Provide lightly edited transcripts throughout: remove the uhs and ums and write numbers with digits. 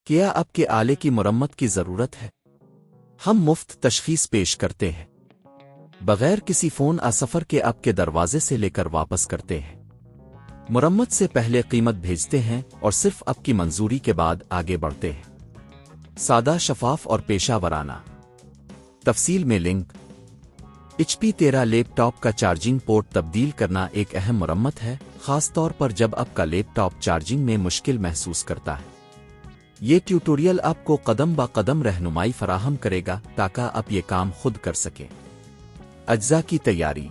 کیا آپ کے آلے کی مرمت کی ضرورت ہے؟ ہم مفت تشخیص پیش کرتے ہیں، بغیر کسی فون سفر کے آپ کے دروازے سے لے کر واپس کرتے ہیں۔ مرمت سے پہلے قیمت بھیجتے ہیں اور صرف آپ کی منظوری کے بعد آگے بڑھتے ہیں۔ سادہ، شفاف اور پیشہ ورانہ۔ تفصیل میں لنک۔ HP 13 لیپ ٹاپ کا چارجنگ پورٹ تبدیل کرنا ایک اہم مرمت ہے، خاص طور پر جب آپ کا لیپ ٹاپ چارجنگ میں مشکل محسوس کرتا ہے۔ یہ ٹیوٹوریل آپ کو قدم با قدم رہنمائی فراہم کرے گا تاکہ آپ یہ کام خود کر سکیں۔ اجزاء کی تیاری۔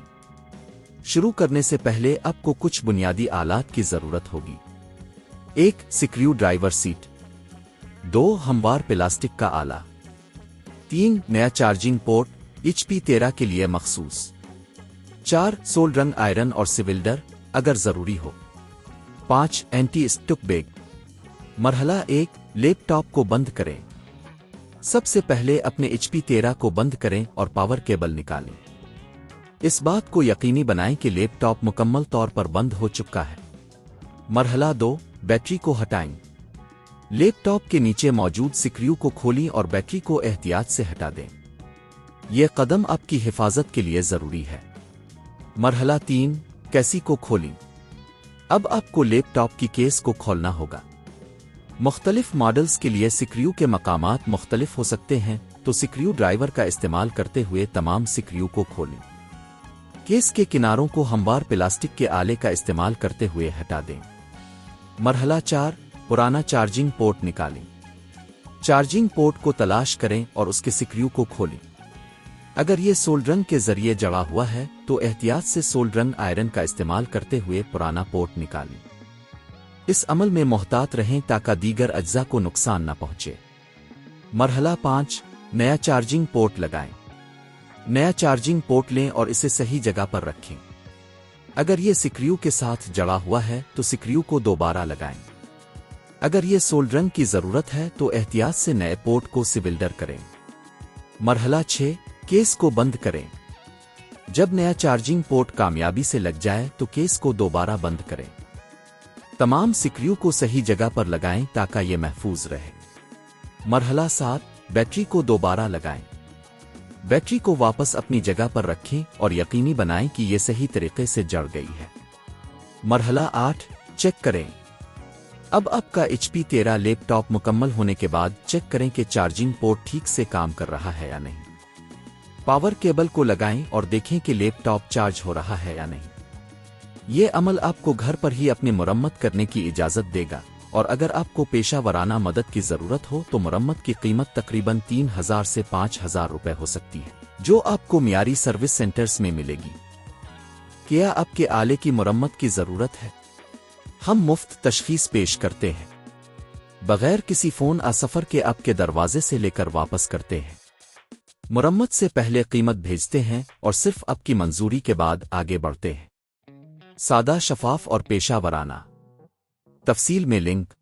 شروع کرنے سے پہلے آپ کو کچھ بنیادی آلات کی ضرورت ہوگی۔ 1 سکریو ڈرائیور سیٹ، 2 ہموار پلاسٹک کا آلہ، 3 نیا چارجنگ پورٹ HP 13 کے لیے مخصوص، 4 سولڈرنگ آئرن اور سیولڈر اگر ضروری ہو، 5 اینٹی اسٹک بیگ۔ مرحلہ 1، لیپ ٹاپ کو بند کریں۔ سب سے پہلے اپنے HP 13 کو بند کریں اور پاور کیبل نکالیں۔ اس بات کو یقینی بنائیں کہ لیپ ٹاپ مکمل طور پر بند ہو چکا ہے۔ مرحلہ 2، بیٹری کو ہٹائیں۔ لیپ ٹاپ کے نیچے موجود سکریو کو کھولیں اور بیٹری کو احتیاط سے ہٹا دیں۔ یہ قدم آپ کی حفاظت کے لیے ضروری ہے۔ مرحلہ 3، کیسی کو کھولیں۔ اب آپ کو لیپ ٹاپ کی کیس کو کھولنا ہوگا۔ مختلف ماڈلز کے لیے سکریو کے مقامات مختلف ہو سکتے ہیں، تو سکریو ڈرائیور کا استعمال کرتے ہوئے تمام سکریو کو کھولیں۔ کیس کے کناروں کو ہموار پلاسٹک کے آلے کا استعمال کرتے ہوئے ہٹا دیں۔ مرحلہ 4، پرانا چارجنگ پورٹ نکالیں۔ چارجنگ پورٹ کو تلاش کریں اور اس کے سکریو کو کھولیں۔ اگر یہ سولڈرنگ کے ذریعے جڑا ہوا ہے تو احتیاط سے سولڈرنگ آئرن کا استعمال کرتے ہوئے پرانا پورٹ نکالیں۔ اس عمل میں محتاط رہیں تاکہ دیگر اجزاء کو نقصان نہ پہنچے۔ مرحلہ 5، نیا چارجنگ پورٹ لگائیں۔ نیا چارجنگ پورٹ لیں اور اسے صحیح جگہ پر رکھیں۔ اگر یہ سکریو کے ساتھ جڑا ہوا ہے تو سکریو کو دوبارہ لگائیں۔ اگر یہ سولڈرنگ کی ضرورت ہے تو احتیاط سے نئے پورٹ کو سیولڈر کریں۔ مرحلہ 6، کیس کو بند کریں۔ جب نیا چارجنگ پورٹ کامیابی سے لگ جائے تو کیس کو دوبارہ بند کریں۔ تمام سکریو کو صحیح جگہ پر لگائیں تاکہ یہ محفوظ رہے۔ مرحلہ 7، بیٹری کو دوبارہ لگائیں۔ بیٹری کو واپس اپنی جگہ پر رکھیں اور یقینی بنائیں کہ یہ صحیح طریقے سے جڑ گئی ہے۔ مرحلہ 8، چیک کریں۔ اب آپ کا HP 13 لیپ ٹاپ مکمل ہونے کے بعد چیک کریں کہ چارجنگ پورٹ ٹھیک سے کام کر رہا ہے یا نہیں۔ پاور کیبل کو لگائیں اور دیکھیں کہ لیپ ٹاپ چارج ہو رہا ہے یا نہیں۔ یہ عمل آپ کو گھر پر ہی اپنی مرمت کرنے کی اجازت دے گا، اور اگر آپ کو پیشہ ورانہ مدد کی ضرورت ہو تو مرمت کی قیمت تقریباً 3000 سے 5000 روپے ہو سکتی ہے، جو آپ کو معیاری سروس سینٹرز میں ملے گی۔ کیا آپ کے آلے کی مرمت کی ضرورت ہے؟ ہم مفت تشخیص پیش کرتے ہیں، بغیر کسی فون سفر کے آپ کے دروازے سے لے کر واپس کرتے ہیں۔ مرمت سے پہلے قیمت بھیجتے ہیں اور صرف آپ کی منظوری کے بعد آگے بڑھتے ہیں۔ سادہ، شفاف اور پیشہ ورانہ۔ تفصیل میں لنک۔